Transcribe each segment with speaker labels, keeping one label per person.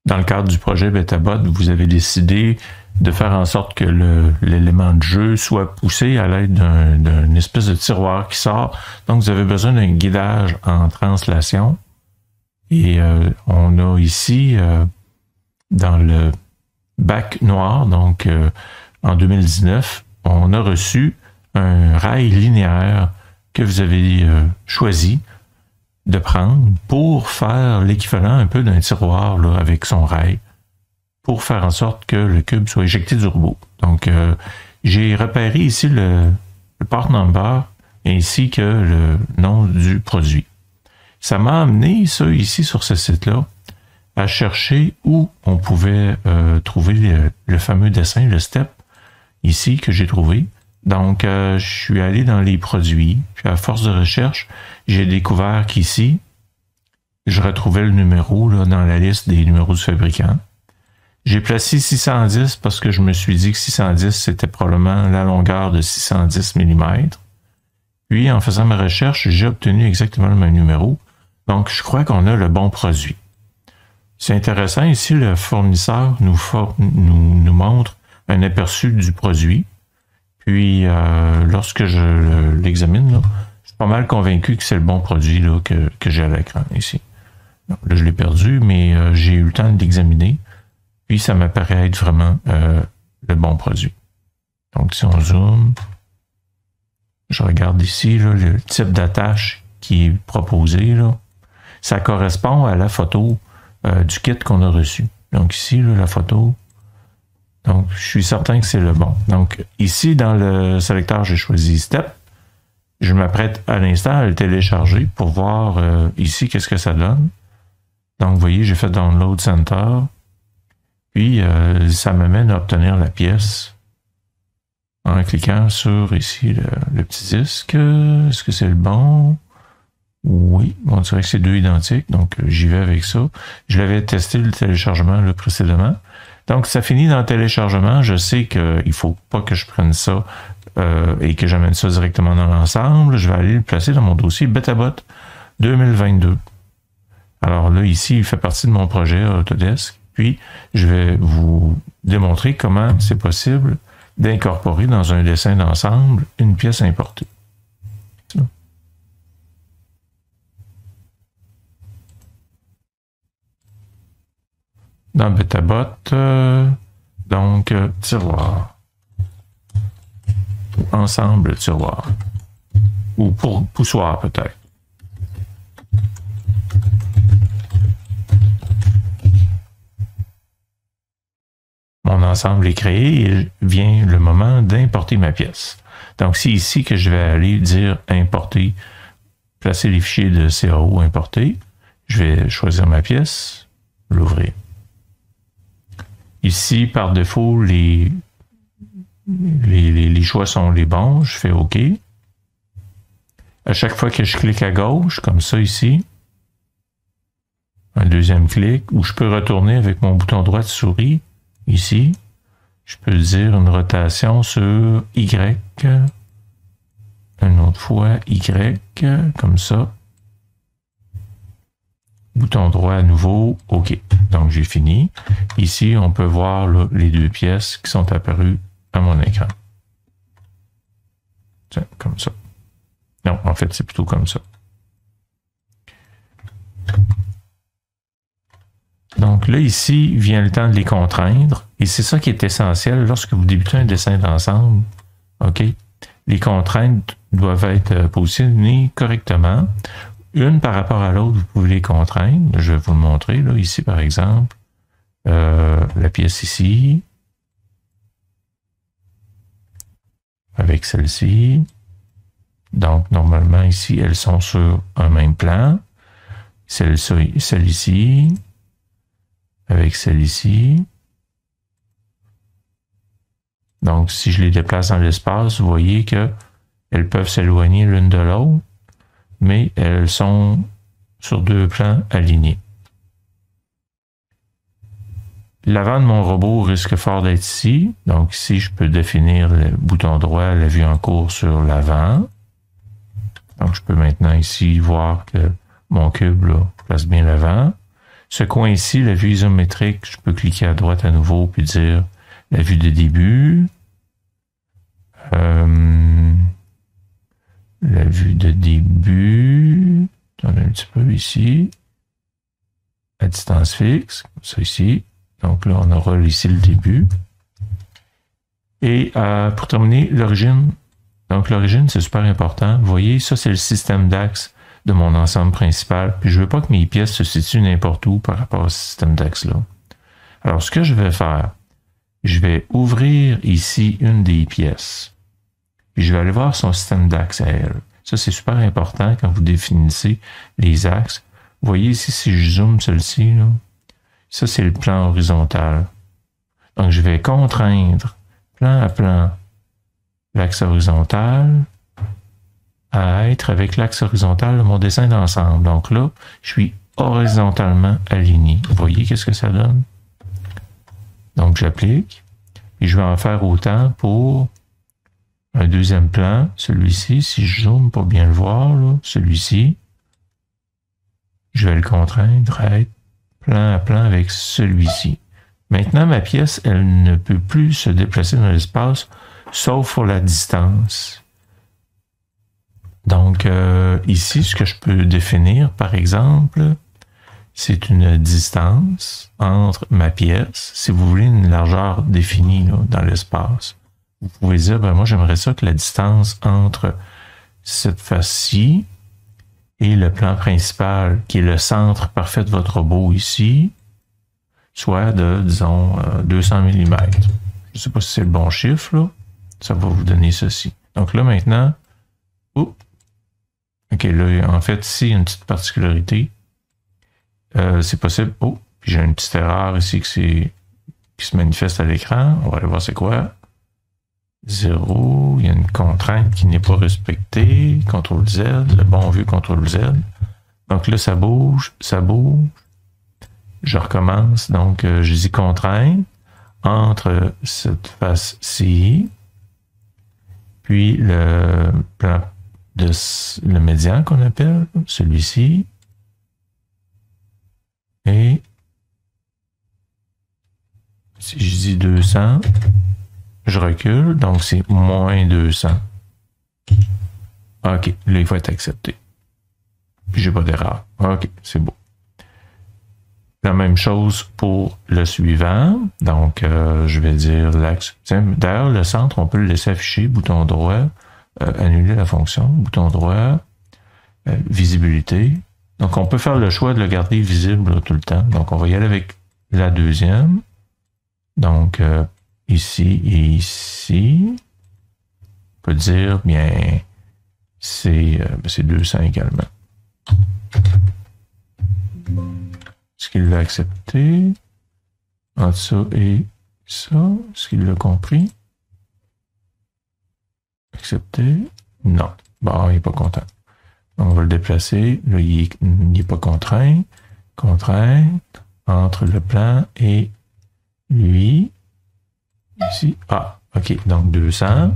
Speaker 1: Dans le cadre du projet BetaBot, vous avez décidé de faire en sorte que l'élément de jeu soit poussé à l'aide d'une espèce de tiroir qui sort. Donc, vous avez besoin d'un guidage en translation. Et on a ici, dans le bac noir, donc en 2019, on a reçu un rail linéaire que vous avez choisi de prendre pour faire l'équivalent un peu d'un tiroir là, avec son rail, pour faire en sorte que le cube soit éjecté du robot. Donc, j'ai repéré ici le part number ainsi que le nom du produit. Ça m'a amené, ça, ici, sur ce site-là, à chercher où on pouvait trouver le fameux dessin, le step, ici, que j'ai trouvé. Donc, je suis allé dans les produits, puis à force de recherche, j'ai découvert qu'ici, je retrouvais le numéro là, dans la liste des numéros du fabricant. J'ai placé 610 parce que je me suis dit que 610, c'était probablement la longueur de 610 mm. Puis, en faisant ma recherche, j'ai obtenu exactement le même numéro. Donc, je crois qu'on a le bon produit. C'est intéressant, ici, le fournisseur nous montre un aperçu du produit. Puis, lorsque je l'examine, là, je suis pas mal convaincu que c'est le bon produit là, que j'ai à l'écran ici. Donc, là, je l'ai perdu, mais j'ai eu le temps de l'examiner. Puis, ça m'apparaît être vraiment le bon produit. Donc, si on zoome, je regarde ici là, le type d'attache qui est proposé. Là, ça correspond à la photo du kit qu'on a reçu. Donc, ici, là, la photo. Donc, je suis certain que c'est le bon. Donc, ici, dans le sélecteur, j'ai choisi Step. Je m'apprête à l'instant à le télécharger pour voir ici qu'est-ce que ça donne. Donc, vous voyez, j'ai fait Download Center. Puis, ça m'amène à obtenir la pièce en cliquant sur ici le petit disque. Est-ce que c'est le bon? Oui, on dirait que c'est deux identiques. Donc, j'y vais avec ça. Je l'avais testé le téléchargement là, précédemment. Donc, ça finit dans le téléchargement. Je sais qu'il ne faut pas que je prenne ça et que j'amène ça directement dans l'ensemble. Je vais aller le placer dans mon dossier BetaBot 2022. Alors là, ici, il fait partie de mon projet Autodesk. Puis, je vais vous démontrer comment c'est possible d'incorporer dans un dessin d'ensemble une pièce importée. Dans BetaBot, donc tiroir, ou ensemble tiroir, ou pour poussoir peut-être. Mon ensemble est créé et vient le moment d'importer ma pièce. Donc, c'est ici que je vais aller dire importer, placer les fichiers de CAO importer. Je vais choisir ma pièce, l'ouvrir. Ici, par défaut, les choix sont les bons. Je fais OK. À chaque fois que je clique à gauche, comme ça ici, un deuxième clic, où je peux retourner avec mon bouton droit de souris, ici, je peux dire une rotation sur Y, une autre fois Y, comme ça. Bouton droit à nouveau, OK. Donc, j'ai fini. Ici, on peut voir là, les deux pièces qui sont apparues à mon écran. Tiens, comme ça. Non, en fait, c'est plutôt comme ça. Donc là, ici, vient le temps de les contraindre. Et c'est ça qui est essentiel lorsque vous débutez un dessin d'ensemble. OK? Les contraintes doivent être positionnées correctement. Une par rapport à l'autre, vous pouvez les contraindre. Je vais vous le montrer, là, ici, par exemple. La pièce ici. Avec celle-ci. Donc, normalement, ici, elles sont sur un même plan. Celle ici. Avec celle ici. Donc, si je les déplace dans l'espace, vous voyez qu'elles peuvent s'éloigner l'une de l'autre, mais elles sont sur deux plans alignés. L'avant de mon robot risque fort d'être ici. Donc, ici, je peux définir le bouton droit, la vue en cours sur l'avant. Donc, je peux maintenant ici voir que mon cube là, place bien l'avant. Ce coin-ci, la vue isométrique, je peux cliquer à droite à nouveau puis dire la vue de début. La vue de début. On a un petit peu ici. À distance fixe, ça ici. Donc là, on aura ici le début. Et pour terminer, l'origine. Donc l'origine, c'est super important. Vous voyez, ça, c'est le système d'axe de mon ensemble principal. Puis je ne veux pas que mes pièces se situent n'importe où par rapport au système d'axe-là. Alors, ce que je vais faire, je vais ouvrir ici une des pièces. Puis je vais aller voir son système d'axe à elle. Ça, c'est super important quand vous définissez les axes. Vous voyez ici, si je zoome celle-ci, là, ça, c'est le plan horizontal. Donc, je vais contraindre plan à plan l'axe horizontal à être avec l'axe horizontal de mon dessin d'ensemble. Donc là, je suis horizontalement aligné. Vous voyez qu'est-ce que ça donne? Donc, j'applique. Et je vais en faire autant pour un deuxième plan, celui-ci. Si je zoome pour bien le voir, celui-ci, je vais le contraindre à être plan à plan avec celui-ci. Maintenant, ma pièce, elle ne peut plus se déplacer dans l'espace, sauf pour la distance. Donc, ici, ce que je peux définir, par exemple, c'est une distance entre ma pièce. Si vous voulez une largeur définie là, dans l'espace, vous pouvez dire, ben moi, j'aimerais ça que la distance entre cette face-ci et le plan principal, qui est le centre parfait de votre robot ici, soit de, disons, 200 mm. Je ne sais pas si c'est le bon chiffre, là. Ça va vous donner ceci. Donc là, maintenant, OK, là, en fait, ici, il y a une petite particularité. C'est possible. Oh, puis j'ai une petite erreur ici qui se manifeste à l'écran. On va aller voir c'est quoi. 0, il y a une contrainte qui n'est pas respectée. CTRL Z, le bon vieux CTRL Z. Donc là, ça bouge, ça bouge. Je recommence. Donc, je dis contrainte entre cette face-ci, puis le plan de le médian qu'on appelle, celui-ci, et si je dis 200, je recule, donc c'est moins 200. OK, là, il faut être accepté. Puis j'ai pas d'erreur. OK, c'est beau. La même chose pour le suivant. Donc, je vais dire l'axe. D'ailleurs, le centre, on peut le laisser afficher, bouton droit, annuler la fonction, bouton droit, visibilité. Donc, on peut faire le choix de le garder visible là, tout le temps. Donc, on va y aller avec la deuxième. Donc, ici et ici. On peut dire, bien, c'est 200 également. Est-ce qu'il l'a accepté? Entre ça et ça, est-ce qu'il l'a compris? Accepté? Non. Bon, il n'est pas content. On va le déplacer. Là, il n'est pas contraint. Contrainte entre le plan et lui. Ici. Ah, OK. Donc, 200.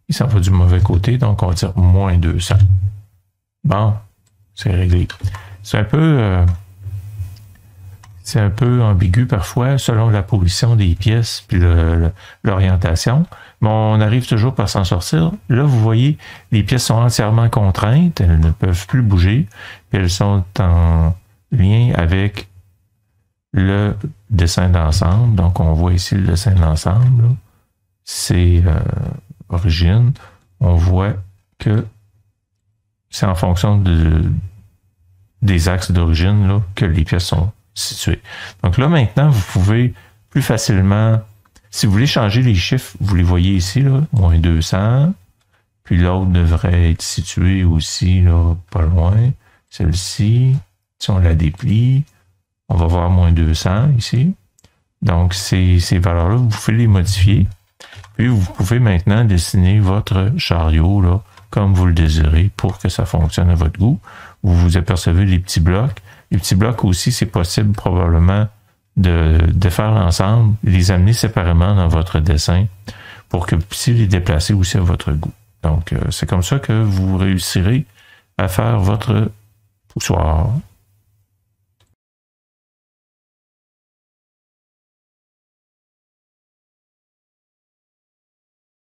Speaker 1: Il s'en va du mauvais côté, donc on va dire moins 200. Bon, c'est réglé. C'est un peu ambigu parfois, selon la position des pièces puis l'orientation. Mais on arrive toujours par s'en sortir. Là, vous voyez, les pièces sont entièrement contraintes. Elles ne peuvent plus bouger. Puis elles sont en lien avec le dessin d'ensemble. Donc, on voit ici le dessin d'ensemble. C'est origine. On voit que c'est en fonction des axes d'origine que les pièces sont situées. Donc là, maintenant, vous pouvez plus facilement, si vous voulez changer les chiffres, vous les voyez ici, là, moins 200, puis l'autre devrait être situé aussi, là, pas loin. Celle-ci, si on la déplie, on va voir moins 200 ici. Donc, ces valeurs-là, vous pouvez les modifier. Puis, vous pouvez maintenant dessiner votre chariot, là, comme vous le désirez pour que ça fonctionne à votre goût. Vous apercevez les petits blocs. Les petits blocs aussi, c'est possible probablement de faire ensemble, les amener séparément dans votre dessin pour que vous puissiez les déplacer aussi à votre goût. Donc, c'est comme ça que vous réussirez à faire votre poussoir.